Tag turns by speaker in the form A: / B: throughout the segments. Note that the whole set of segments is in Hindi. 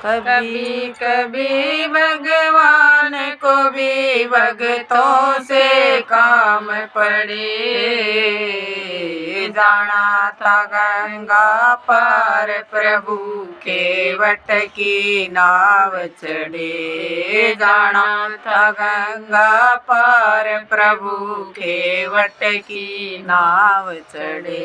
A: कभी कभी भगवान को भी भक्तों से काम पड़े। जाना था गंगा पार प्रभु के वट की नाव चढ़े। जाना था गंगा पार प्रभु के वट की नाव चढ़े।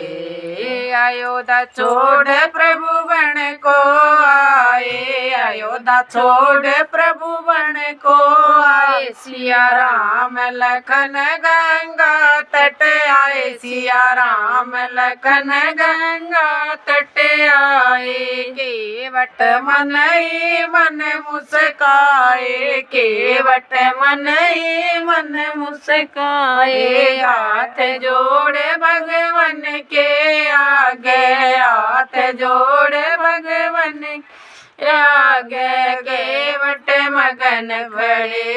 A: अयोध्या छोड़ प्रभु बन को आए। अयोध्या छोड़ प्रभु बन को आए। सिया राम लखन गंगा तट आए। सिया राम लखन गंगा तट आए। केवट मन ही मन मुस्काए। केवट मन ही मन मुस्काए। हाथ जोड़े भगवान के आगे। हाथ जोड़े भगवान आगे केवट मगन भरे।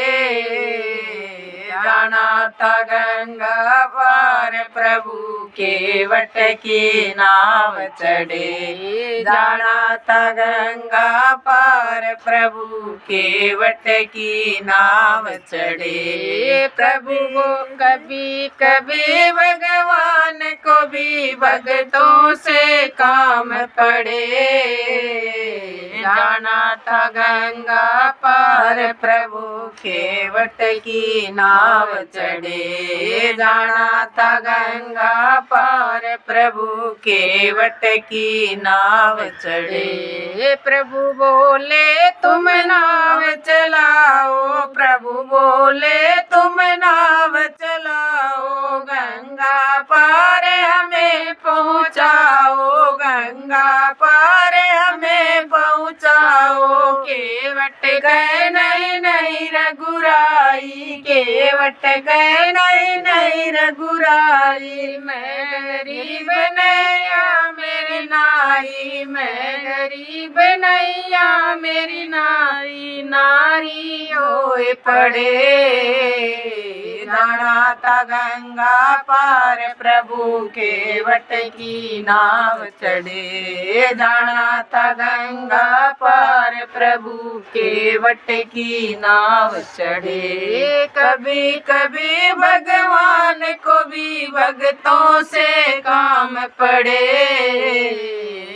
A: जाना था गंगा पार प्रभु के वट की नाव चढ़े। जाना था गंगा पार प्रभु के वट की नाव चढ़े। प्रभु को कभी कभी भगवान को भी भक्तों से काम पड़े। जाना था गंगा पार प्रभु के वट की नाव चढ़े। जाना था गंगा पार प्रभु के वट की नाव चढ़े। प्रभु बोले तुम नाव चलाओ। प्रभु बोले तुम नाव चलाओ। गंगा पार हमें पहुँचाओ। गंगा पार हमें पहुँचाओ। केवट गए नहीं नहीं रघुराई। केवट गए नहीं नहीं रघुराई। मैं गरीब नैया मेरी नारी। मैं गरीब नैया मेरी नारी। नारी होए पड़े। जाना था गंगा पार प्रभु के वट की नाव चढ़े। जाना था गंगा पार प्रभु के वट की नाव चढ़े। कभी कभी भगवान को भी भक्तों से काम पड़े।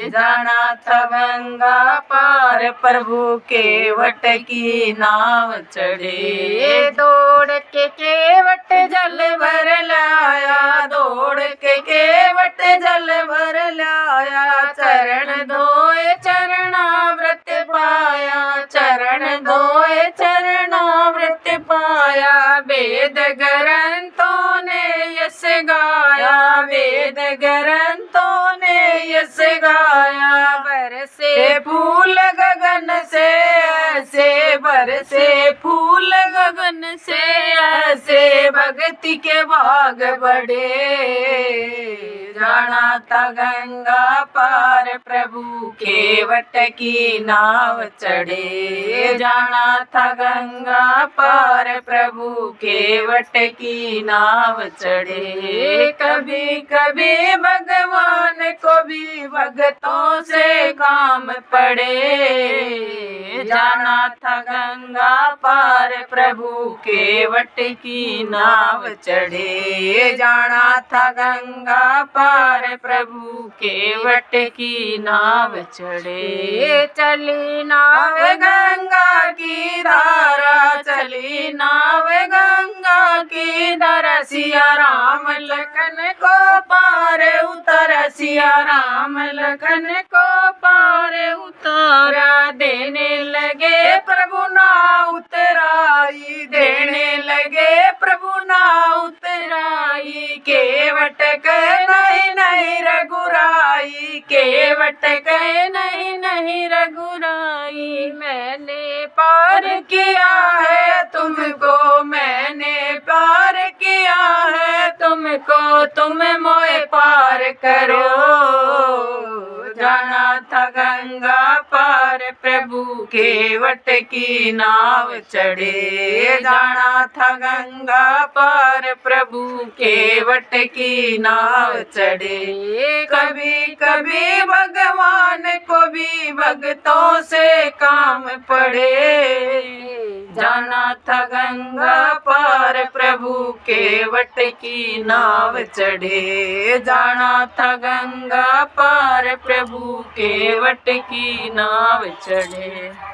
A: जाना था गंगा पार प्रभु के वट की नाव चढ़े। दौड़ के केवट जल भर लाया। दौड़ के केवट जल भर लाया। चरण धोए चरणामृत पाया। चरण धोए चरणामृत पाया। वेद ग्रंथों ने यश गाया। वेद ग्रंथों ने यश गाया। बरसे फूल गगन से ऐसे। बरसे फूल गगन से ऐसे। भक्ति के भाग बढ़े। जाना था गंगा पार प्रभु के वट की नाव चढ़े। जाना था गंगा पार प्रभु के वट की नाव चढ़े। कभी कभी भगवान को भी भक्तों से काम पड़े। जाना था गंगा पार प्रभु के वट की नाव चढ़े। जाना था गंगा पार प्रभु के वट की नाव चढ़े। चली नाव गंगा की धारा। चली नाव गंगा की धारा। सिया राम लखन को पार उतारा। सिया राम लखन को पार उतारा। देने लगे प्रभु ना उतराई। देने लगे प्रभु ना उतराई। केवट कह नहीं नहीं रघुराई। केवट कह नहीं नहीं रघुराई। मैंने पार किया है तुमको। मैंने पार किया है तुमको। तुम मोए पार करो। जाना था गंगा पार प्रभु के वट की नाव चढ़े। जाना था गंगा पार प्रभु के वट की नाव चढ़े। कभी कभी भगवान को भी भक्तों से काम पड़े। जाना था गंगा पार प्रभु केवट की नाव चढ़े। जाना था गंगा पार प्रभु केवट की नाव चढ़े।